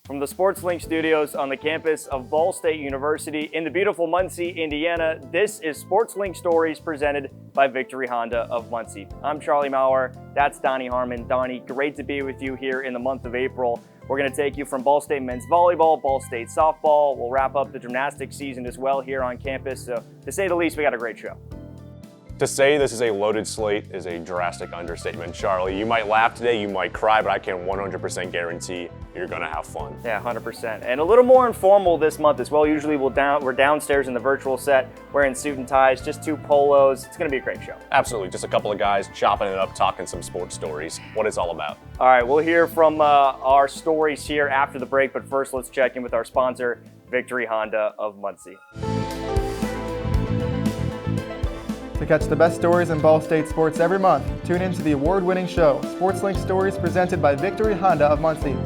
From the SportsLink studios on the campus of Ball State University in the beautiful Muncie, Indiana, this is SportsLink Stories presented by Victory Honda of Muncie. I'm Charlie Maurer, that's Donnie Harmon. Donnie, great to be with you here in the month of April. We're going to take you from Ball State men's volleyball, Ball State softball. We'll wrap up the gymnastic season as well here on campus. So to say the least, we got a great show. To say this is a loaded slate is a drastic understatement. Charlie, you might laugh today, you might cry, but I can 100% guarantee you're gonna have fun. Yeah, 100%. And a little more informal this month as well. Usually we're downstairs in the virtual set, wearing suit and ties, just two polos. It's gonna be a great show. Absolutely, just a couple of guys chopping it up, talking some sports stories, what it's all about. All right, we'll hear from our stories here after the break, but first let's check in with our sponsor, Victory Honda of Muncie. To catch the best stories in Ball State sports every month, tune in to the award-winning show, SportsLink Stories, presented by Victory Honda of Muncie.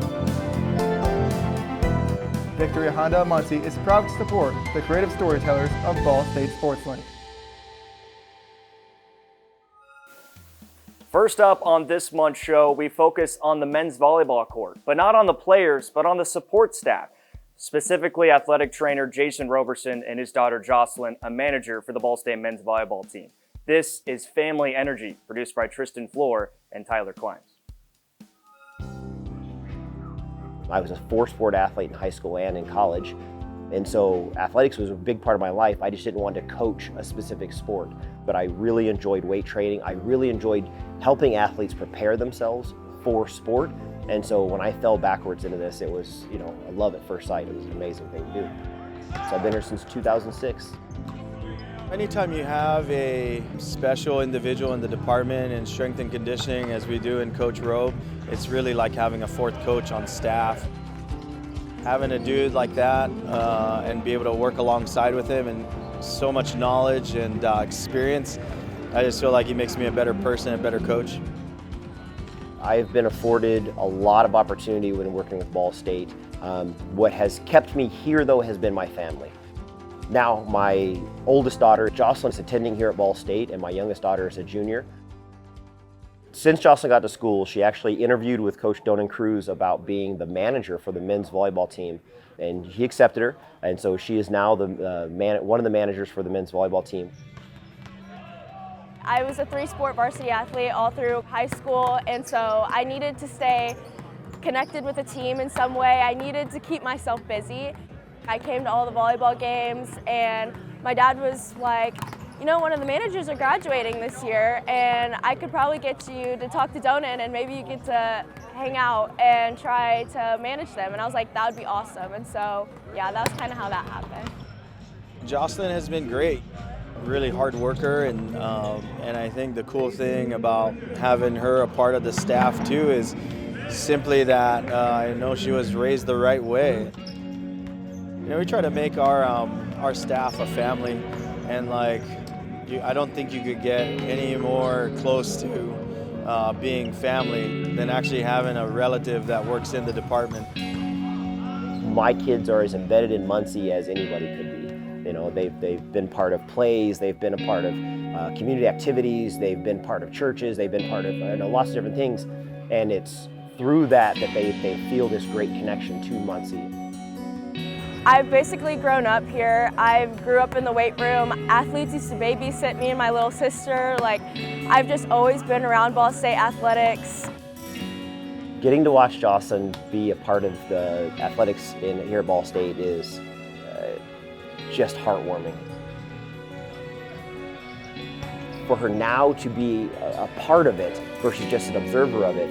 Victory Honda of Muncie is proud to support the creative storytellers of Ball State SportsLink. First up on this month's show, we focus on the men's volleyball court, but not on the players, but on the support staff. Specifically, athletic trainer Jason Roberson and his daughter Jocelyn, a manager for the Ball State men's volleyball team. This is Family Energy, produced by Tristan Fluhr and Tyler Klimes. I was a four-sport athlete in high school and in college, and so athletics was a big part of my life. I just didn't want to coach a specific sport, but I really enjoyed weight training. I really enjoyed helping athletes prepare themselves for sport. And so when I fell backwards into this, it was, a love at first sight. It was an amazing thing to do. So I've been here since 2006. Anytime you have a special individual in the department in strength and conditioning, as we do in Coach Robe, it's really like having a fourth coach on staff. Having a dude like that and be able to work alongside with him and so much knowledge and experience, I just feel like he makes me a better person, a better coach. I've been afforded a lot of opportunity when working with Ball State. What has kept me here, though, has been my family. Now, my oldest daughter, Jocelyn, is attending here at Ball State, and my youngest daughter is a junior. Since Jocelyn got to school, she actually interviewed with Coach Donan Cruz about being the manager for the men's volleyball team, and he accepted her, and so she is now one of the managers for the men's volleyball team. I was a three-sport varsity athlete all through high school, and so I needed to stay connected with the team in some way. I needed to keep myself busy. I came to all the volleyball games, and my dad was like, one of the managers are graduating this year, and I could probably get you to talk to Donan, and maybe you get to hang out and try to manage them. And I was like, that would be awesome. And so, yeah, that was kind of how that happened. Jocelyn has been great. Really hard worker, and I think the cool thing about having her a part of the staff too is simply that I know she was raised the right way. We try to make our staff a family, and I don't think you could get any more close to being family than actually having a relative that works in the department. My kids are as embedded in Muncie as anybody could be. They've been part of plays, they've been a part of community activities, they've been part of churches, they've been part of lots of different things, and it's through that they feel this great connection to Muncie. I've basically grown up here. I grew up in the weight room. Athletes used to babysit me and my little sister. I've just always been around Ball State athletics. Getting to watch Jocelyn be a part of the athletics here at Ball State is just heartwarming. For her now to be a part of it versus just an observer of it,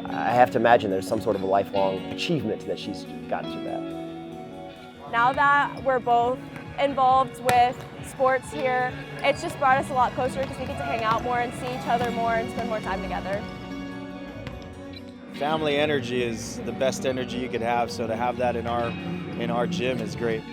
I have to imagine there's some sort of a lifelong achievement that she's gotten through that. Now that we're both involved with sports here, it's just brought us a lot closer because we get to hang out more and see each other more and spend more time together. Family energy is the best energy you could have, so to have that in our gym is great.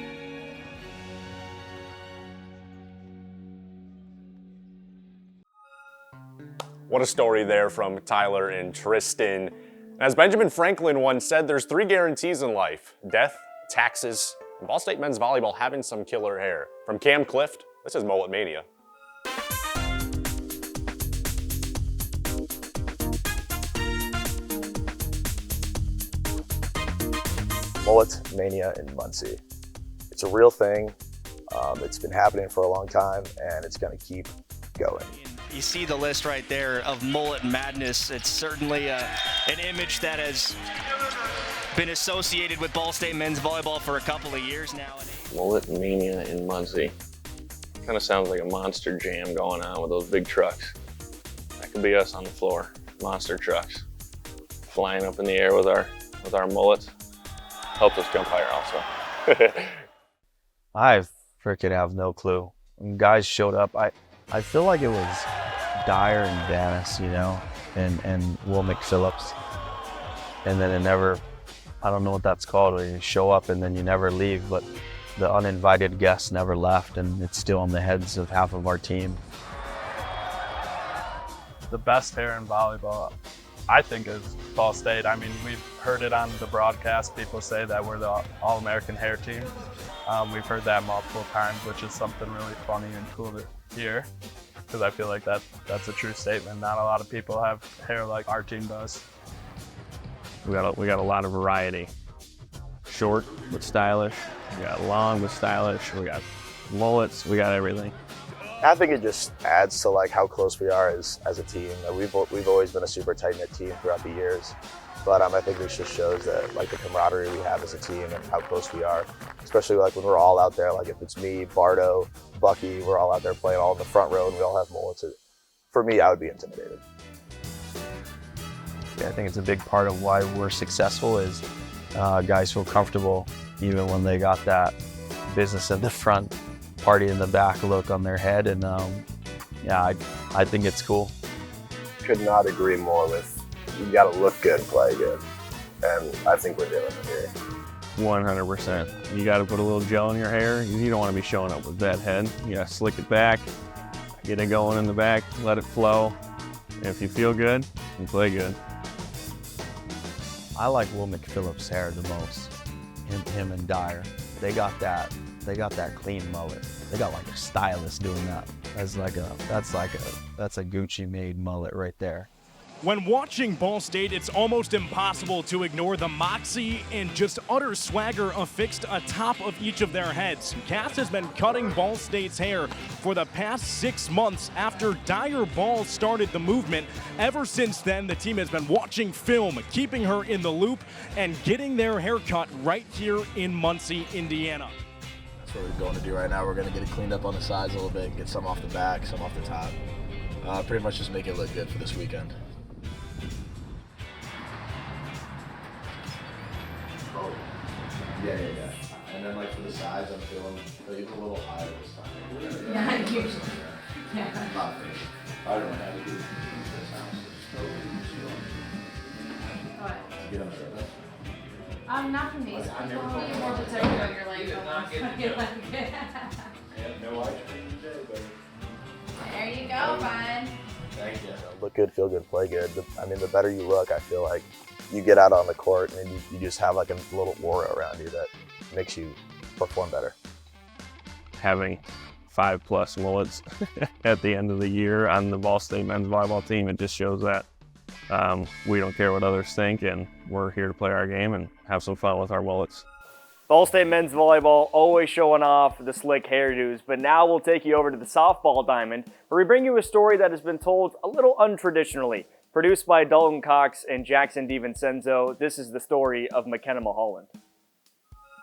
What a story there from Tyler and Tristan. As Benjamin Franklin once said, there's 3 guarantees in life: death, taxes, and Ball State men's volleyball having some killer hair. From Cam Clift, this is Mullet Mania. mullet mania in Muncie. It's a real thing. It's been happening for a long time, and it's going to keep going. You see the list right there of mullet madness. It's certainly an image that has been associated with Ball State men's volleyball for a couple of years now. Mullet mania in Muncie. Kind of sounds like a monster jam going on with those big trucks. That could be us on the floor. Monster trucks flying up in the air with our mullets. Helped us jump higher also. I freaking have no clue. When guys showed up, I feel like it was Dyer and Vanis, you know, and Will McPhillips. And then it never, I don't know what that's called, where you show up and then you never leave, but the uninvited guests never left, and it's still on the heads of half of our team. The best hair in volleyball, I think, is Ball State. I mean, we've heard it on the broadcast. People say that we're the All-American hair team. We've heard that multiple times, which is something really funny and cool to hear, because I feel like that's a true statement. Not a lot of people have hair like our team does. We got a lot of variety. Short but stylish. We got long but stylish. We got mullets. We got everything. I think it just adds to like how close we are as a team. We've always been a super tight-knit team throughout the years, but I think this just shows that like the camaraderie we have as a team and how close we are, especially like when we're all out there. Like if it's me, Bardo, Bucky, we're all out there playing all in the front row and we all have mullets. For me, I would be intimidated. Yeah, I think it's a big part of why we're successful is guys feel comfortable even when they got that business in the front, party in the back look on their head, and yeah, I think it's cool. Could not agree more with, you got to look good and play good, and I think we're doing it here. 100%. You got to put a little gel in your hair. You don't want to be showing up with that head. You got to slick it back, get it going in the back, let it flow. And if you feel good, you play good. I like Will McPhillips' hair the most. Him and Dyer. They got that clean mullet. They got like a stylist doing that. That's a Gucci made mullet right there. When watching Ball State, it's almost impossible to ignore the moxie and just utter swagger affixed atop of each of their heads. Cass has been cutting Ball State's hair for the past 6 months after Dyer Ball started the movement. Ever since then, the team has been watching film, keeping her in the loop, and getting their hair cut right here in Muncie, Indiana. That's what we're going to do right now. We're going to get it cleaned up on the sides a little bit, get some off the back, some off the top. Pretty much just make it look good for this weekend. Yeah. And then like for the sides, I'm feeling even a little higher this time. Yeah, usually. Yeah. Not finished. I don't know how to do this. What? Get on the Not for me. I never told you more potato on your leg. No ice cream today, but. There you go, bud. Thank you. Look good, feel good, play good. The better you look, I feel like you get out on the court and you just have like a little aura around you that makes you perform better. Having 5+ mullets at the end of the year on the Ball State men's volleyball team, it just shows that we don't care what others think, and we're here to play our game and have some fun with our mullets. Ball State men's volleyball always showing off the slick hairdos, but now we'll take you over to the softball diamond, where we bring you a story that has been told a little untraditionally. Produced by Dalton Cox and Jackson DiVincenzo, this is the story of McKenna Mulholland.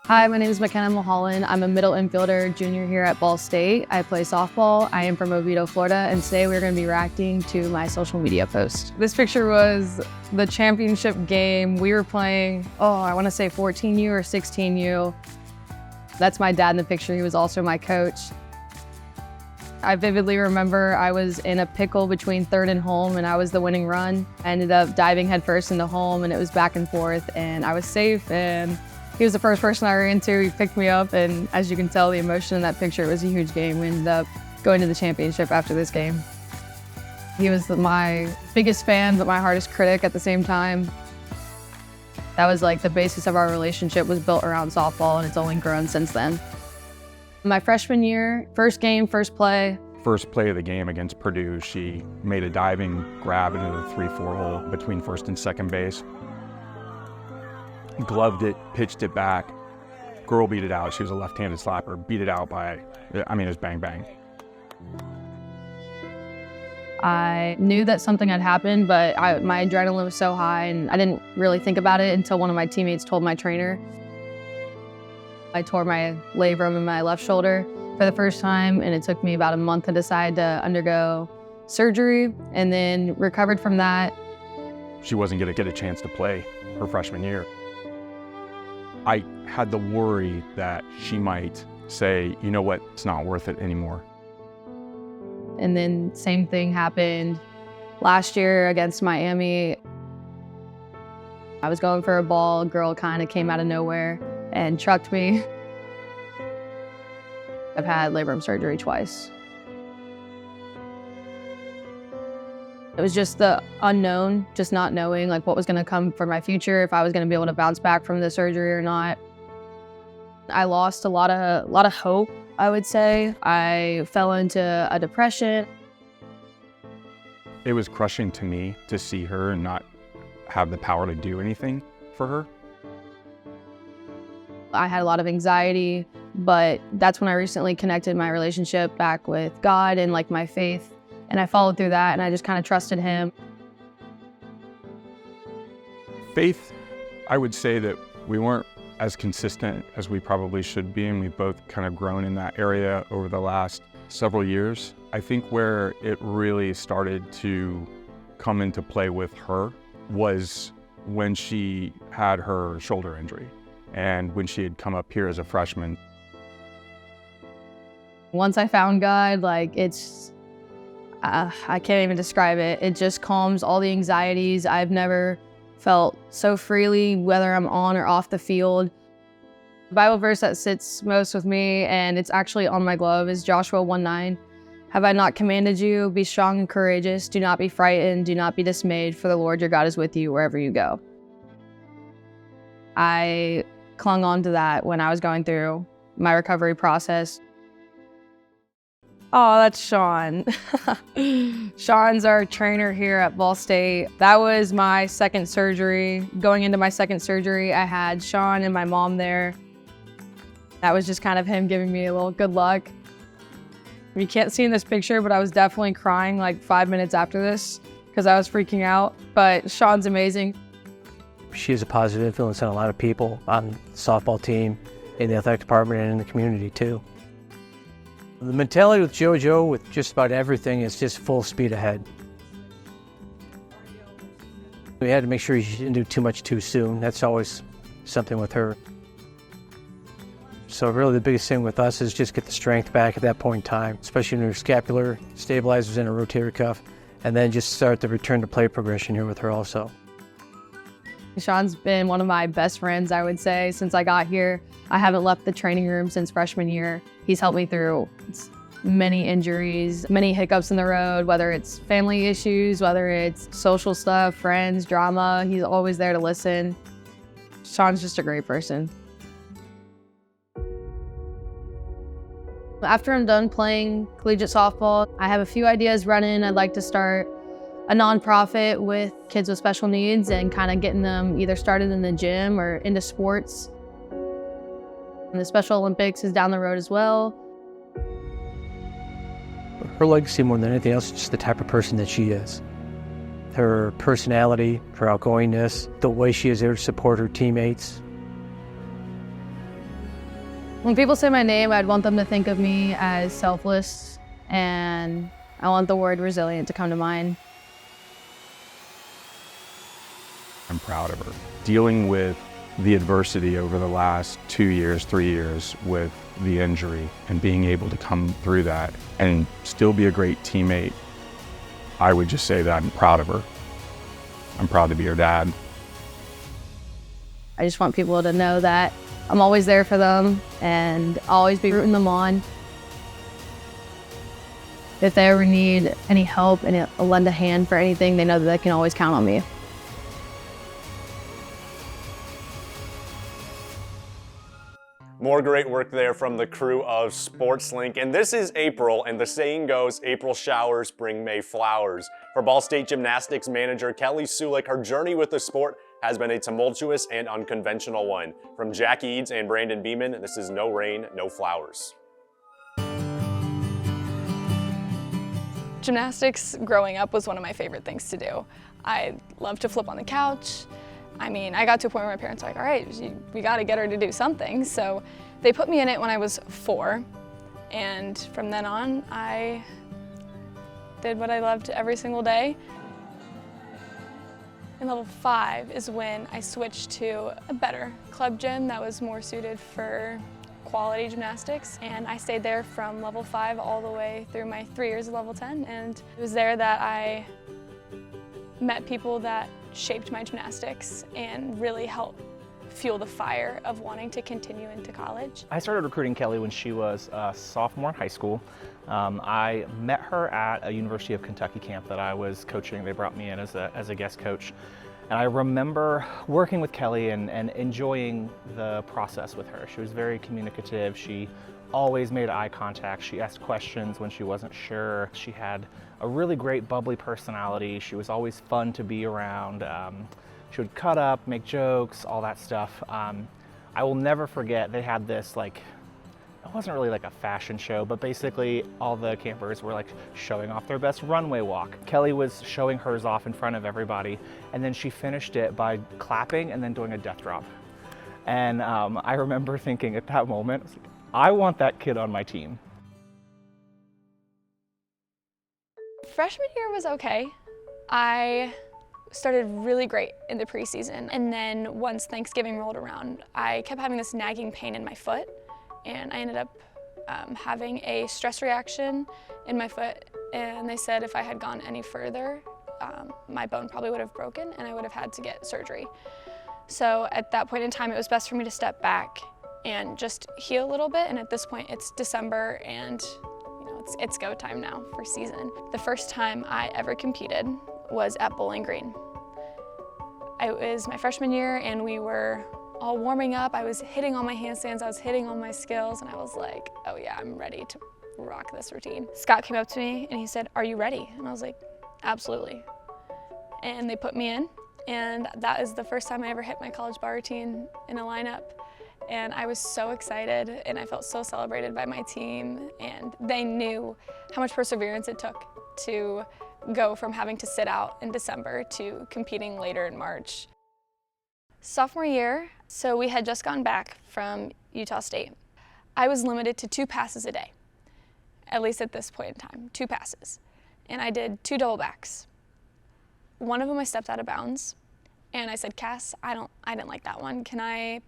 Hi, my name is McKenna Mulholland. I'm a middle infielder junior here at Ball State. I play softball. I am from Oviedo, Florida, and today we're going to be reacting to my social media post. This picture was the championship game. We were playing, I want to say 14U or 16U. That's my dad in the picture. He was also my coach. I vividly remember I was in a pickle between third and home, and I was the winning run. I ended up diving headfirst into home, and it was back and forth, and I was safe, and he was the first person I ran into. He picked me up, and as you can tell, the emotion in that picture, it was a huge game. We ended up going to the championship after this game. He was my biggest fan, but my hardest critic at the same time. That was like the basis of our relationship was built around softball, and it's only grown since then. My freshman year, first game, first play. First play of the game against Purdue, she made a diving grab into the 3-4 hole between first and second base. gloved it, pitched it back. Girl beat it out. She was a left-handed slapper, beat it out by, I mean, it was bang, bang. I knew that something had happened, but my adrenaline was so high and I didn't really think about it until one of my teammates told my trainer. I tore my labrum in my left shoulder for the first time, and it took me about a month to decide to undergo surgery, and then recovered from that. She wasn't going to get a chance to play her freshman year. I had the worry that she might say, you know what, it's not worth it anymore. And then same thing happened last year against Miami. I was going for a ball, a girl kind of came out of nowhere and trucked me. I've had labrum surgery twice. It was just the unknown, just not knowing like what was gonna come for my future, if I was gonna be able to bounce back from the surgery or not. I lost a lot of hope, I would say. I fell into a depression. It was crushing to me to see her and not have the power to do anything for her. I had a lot of anxiety, but that's when I recently connected my relationship back with God and like my faith. And I followed through that and I just kind of trusted him. Faith, I would say that we weren't as consistent as we probably should be, and we've both kind of grown in that area over the last several years. I think where it really started to come into play with her was when she had her shoulder injury and when she had come up here as a freshman. Once I found God, like it's, I can't even describe it. It just calms all the anxieties. I've never felt so freely, whether I'm on or off the field. The Bible verse that sits most with me, and it's actually on my glove, is Joshua 1:9. Have I not commanded you? Be strong and courageous. Do not be frightened. Do not be dismayed, for the Lord your God is with you wherever you go. I clung on to that when I was going through my recovery process. Oh, that's Sean. Sean's our trainer here at Ball State. That was my second surgery. Going into my second surgery, I had Sean and my mom there. That was just kind of him giving me a little good luck. You can't see in this picture, but I was definitely crying like 5 minutes after this because I was freaking out. But Sean's amazing. She has a positive influence on a lot of people on the softball team, in the athletic department, and in the community too. The mentality with JoJo, with just about everything, is just full speed ahead. We had to make sure she didn't do too much too soon. That's always something with her. So really the biggest thing with us is just get the strength back at that point in time, especially when her scapular stabilizers and a rotator cuff, and then just start the return to play progression here with her also. Sean's been one of my best friends, I would say, since I got here. I haven't left the training room since freshman year. He's helped me through many injuries, many hiccups in the road, whether it's family issues, whether it's social stuff, friends, drama. He's always there to listen. Sean's just a great person. After I'm done playing collegiate softball, I have a few ideas running. I'd like to start a nonprofit with kids with special needs and kind of getting them either started in the gym or into sports. And the Special Olympics is down the road as well. Her legacy, more than anything else, is just the type of person that she is. Her personality, her outgoingness, the way she is there to support her teammates. When people say my name, I'd want them to think of me as selfless, and I want the word resilient to come to mind. I'm proud of her. Dealing with the adversity over the last 2 years, 3 years with the injury and being able to come through that and still be a great teammate, I would just say that I'm proud of her. I'm proud to be her dad. I just want people to know that I'm always there for them and I'll always be rooting them on. If they ever need any help and lend a hand for anything, they know that they can always count on me. More great work there from the crew of SportsLink. And this is April, and the saying goes, April showers bring May flowers. For Ball State Gymnastics manager Kelly Sulek, her journey with the sport has been a tumultuous and unconventional one. From Jack Eads and Brandon Beeman, this is No Rain, No Flowers. Gymnastics growing up was one of my favorite things to do. I loved to flip on the couch. I mean, I got to a point where my parents were like, all right, we got to get her to do something. So they put me in it when I was 4. And from then on, I did what I loved every single day. In level 5 is when I switched to a better club gym that was more suited for quality gymnastics, and I stayed there from level 5 all the way through my 3 years of level 10, and it was there that I met people that shaped my gymnastics and really helped fuel the fire of wanting to continue into college. I started recruiting Kelly when she was a sophomore in high school. I met her at a University of Kentucky camp that I was coaching. They brought me in as a guest coach. And I remember working with Kelly and enjoying the process with her. She was very communicative. She always made eye contact. She asked questions when she wasn't sure. She had a really great bubbly personality. She was always fun to be around. She would cut up, make jokes, all that stuff. I will never forget, they had this it wasn't really like a fashion show, but basically all the campers were like showing off their best runway walk. Kelly was showing hers off in front of everybody, and then she finished it by clapping and then doing a death drop. And I remember thinking at that moment, I want that kid on my team. Freshman year was okay. I started really great in the preseason, and then once Thanksgiving rolled around, I kept having this nagging pain in my foot, and I ended up having a stress reaction in my foot, and they said if I had gone any further, my bone probably would have broken and I would have had to get surgery. So at that point in time, it was best for me to step back and just heal a little bit, and at this point it's December and it's go time now for season. The first time I ever competed was at Bowling Green. It was my freshman year and we were all warming up. I was hitting all my handstands, I was hitting all my skills, and I was like, oh yeah, I'm ready to rock this routine. Scott came up to me and he said, are you ready? And I was like, absolutely. And they put me in, and that is the first time I ever hit my college bar routine in a lineup. And I was so excited and I felt so celebrated by my team, and they knew how much perseverance it took to go from having to sit out in December to competing later in March. Sophomore year, so we had just gotten back from Utah State. I was limited to 2 passes a day, at least at this point in time, 2 passes. And I did 2 double backs. One of them I stepped out of bounds, and I said, Cass, I didn't like that one. Can I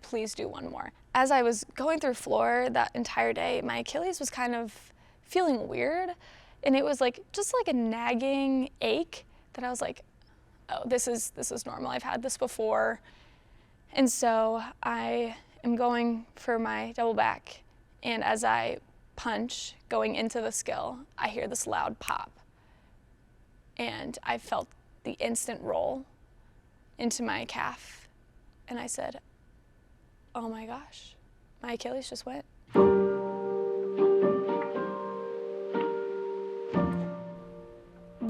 please do one more? As I was going through Fluhr that entire day, my Achilles was kind of feeling weird, and it was just like a nagging ache that I was like, oh, this is normal. I've had this before. And so I am going for my double back, and as I punch going into the skill, I hear this loud pop. And I felt the instant roll into my calf, and I said, oh my gosh, my Achilles just went.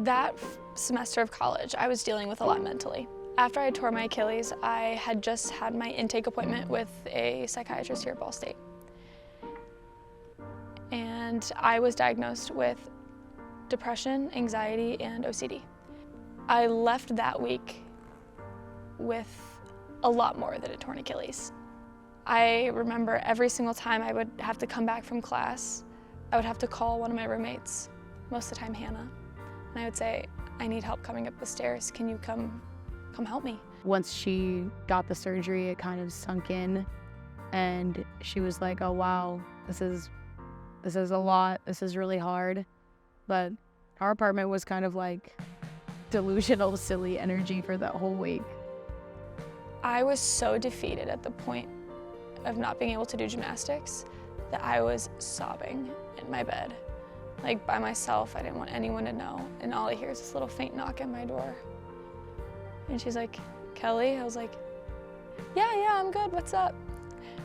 That semester of college, I was dealing with a lot mentally. After I tore my Achilles, I had just had my intake appointment with a psychiatrist here at Ball State. And I was diagnosed with depression, anxiety, and OCD. I left that week with a lot more than a torn Achilles. I remember every single time I would have to come back from class, I would have to call one of my roommates, most of the time Hannah, and I would say, I need help coming up the stairs. Can you come help me? Once she got the surgery, it kind of sunk in, and she was like, oh wow, this is a lot, this is really hard. But our apartment was kind of like delusional, silly energy for that whole week. I was so defeated at the point of not being able to do gymnastics that I was sobbing in my bed. Like by myself, I didn't want anyone to know. And all I hear is this little faint knock at my door. And she's like, Kelly? I was like, yeah, I'm good, what's up?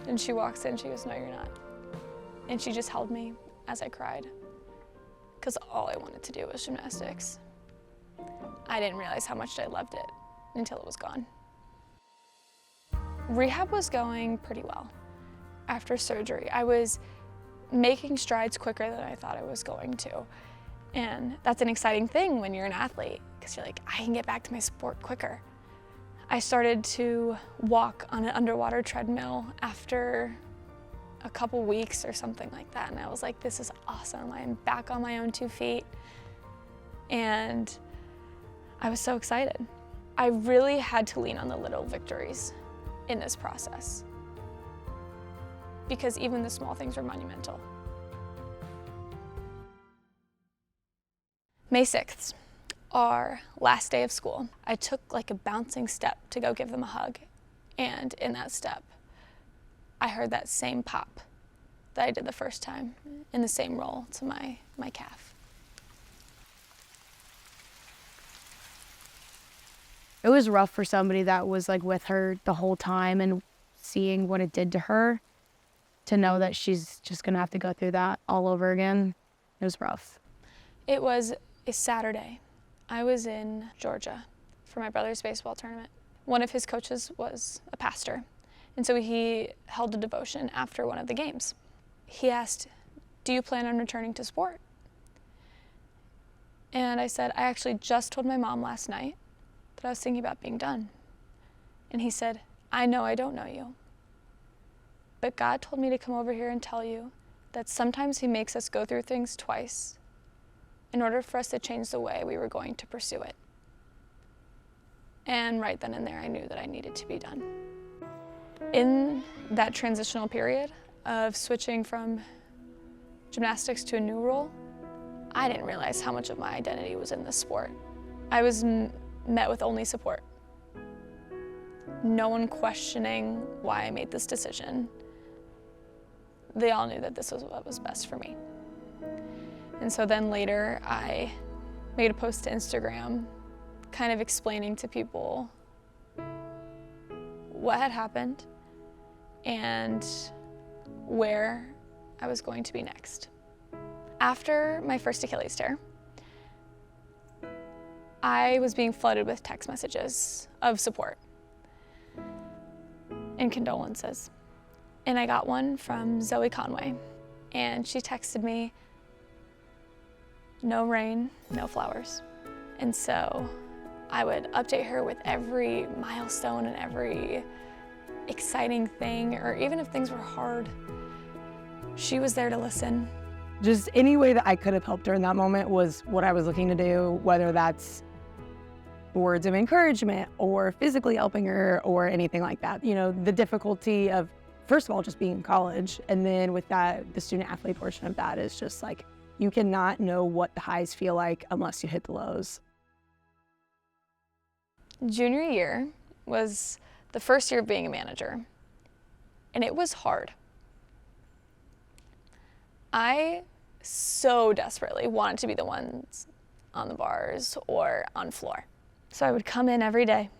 And she walks in, she goes, no, you're not. And she just held me as I cried, because all I wanted to do was gymnastics. I didn't realize how much I loved it until it was gone. Rehab was going pretty well. After surgery, I was making strides quicker than I thought I was going to. And that's an exciting thing when you're an athlete, because you're like, I can get back to my sport quicker. I started to walk on an underwater treadmill after a couple weeks or something like that. And I was like, this is awesome. I'm back on my own 2 feet. And I was so excited. I really had to lean on the little victories in this process, because even the small things were monumental. May 6th, our last day of school. I took like a bouncing step to go give them a hug, and in that step, I heard that same pop that I did the first time in the same roll to my calf. It was rough for somebody that was like with her the whole time and seeing what it did to her, to know that she's just gonna have to go through that all over again. It was rough. It was a Saturday. I was in Georgia for my brother's baseball tournament. One of his coaches was a pastor, and so he held a devotion after one of the games. He asked, do you plan on returning to sport? And I said, I actually just told my mom last night that I was thinking about being done. And he said, I know I don't know you, but God told me to come over here and tell you that sometimes he makes us go through things twice in order for us to change the way we were going to pursue it. And right then and there, I knew that I needed to be done. In that transitional period of switching from gymnastics to a new role, I didn't realize how much of my identity was in this sport. I was met with only support. No one questioning why I made this decision. They all knew that this was what was best for me. And so then later I made a post to Instagram kind of explaining to people what had happened and where I was going to be next. After my first Achilles tear, I was being flooded with text messages of support and condolences. And I got one from Zoe Conway, and she texted me, no rain, no flowers. And so I would update her with every milestone and every exciting thing, or even if things were hard, she was there to listen. Just any way that I could have helped her in that moment was what I was looking to do, whether that's words of encouragement or physically helping her or anything like that. You know, the difficulty of, first of all, just being in college, and then with that, the student athlete portion of that is just like, you cannot know what the highs feel like unless you hit the lows. Junior year was the first year of being a manager, and it was hard. I so desperately wanted to be the ones on the bars or on Fluhr. So I would come in every day,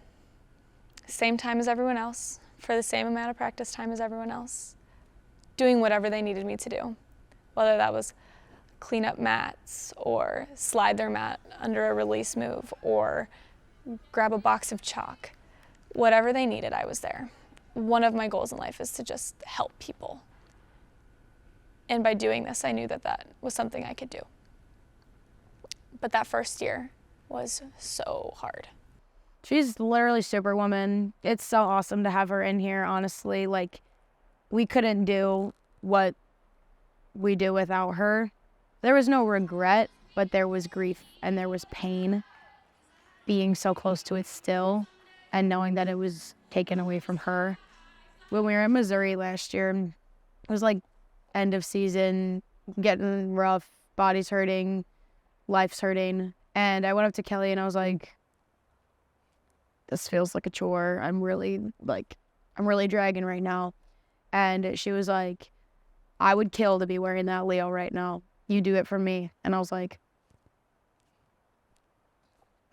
same time as everyone else, for the same amount of practice time as everyone else, doing whatever they needed me to do, whether that was clean up mats or slide their mat under a release move or grab a box of chalk. Whatever they needed, I was there. One of my goals in life is to just help people. And by doing this, I knew that that was something I could do. But that first year was so hard. She's literally Superwoman. It's so awesome to have her in here, honestly. Like, we couldn't do what we do without her. There was no regret, but there was grief and there was pain being so close to it still and knowing that it was taken away from her. When we were in Missouri last year, it was like end of season, getting rough, body's hurting, life's hurting. And I went up to Kelly and I was like, this feels like a chore. I'm really dragging right now. And she was like, I would kill to be wearing that Leo right now. You do it for me. And I was like,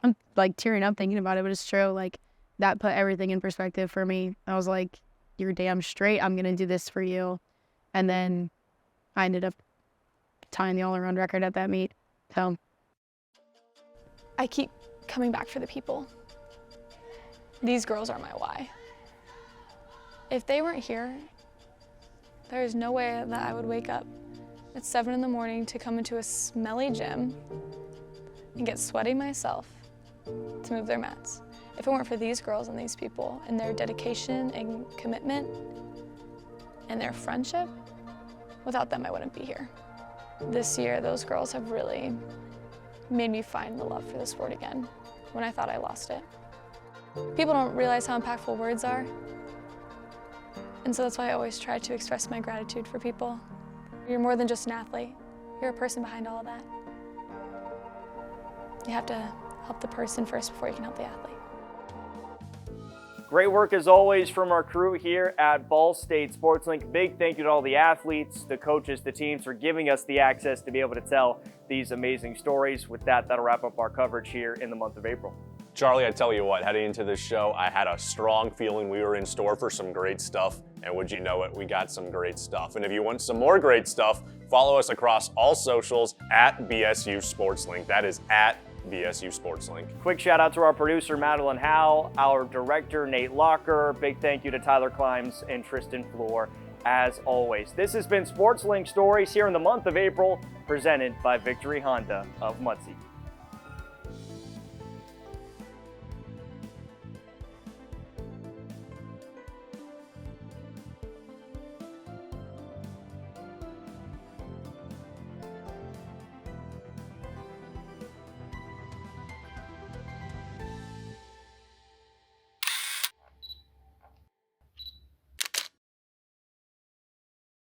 I'm like tearing up thinking about it, but it's true. Like, that put everything in perspective for me. I was like, you're damn straight. I'm going to do this for you. And then I ended up tying the all-around record at that meet. So I keep coming back for the people. These girls are my why. If they weren't here, there is no way that I would wake up at 7 in the morning to come into a smelly gym and get sweaty myself to move their mats. If it weren't for these girls and these people and their dedication and commitment and their friendship, without them I wouldn't be here. This year, those girls have really made me find the love for the sport again when I thought I lost it. People don't realize how impactful words are, and so that's why I always try to express my gratitude for people. You're more than just an athlete. You're a person behind all of that. You have to help the person first before you can help the athlete. Great work as always from our crew here at Ball State Sports Link. Big thank you to all the athletes, the coaches, the teams for giving us the access to be able to tell these amazing stories. With that, that'll wrap up our coverage here in the month of April. Charlie, I tell you what, heading into this show, I had a strong feeling we were in store for some great stuff, and would you know it, we got some great stuff. And if you want some more great stuff, follow us across all socials at BSU Sports Link. That is at BSU Sports Link. Quick shout out to our producer, Madeline Howell, our director, Nate Locker. Big thank you to Tyler Klimes and Tristan Fluhr, as always. This has been Sports Link Stories here in the month of April, presented by Victory Honda of Muncie.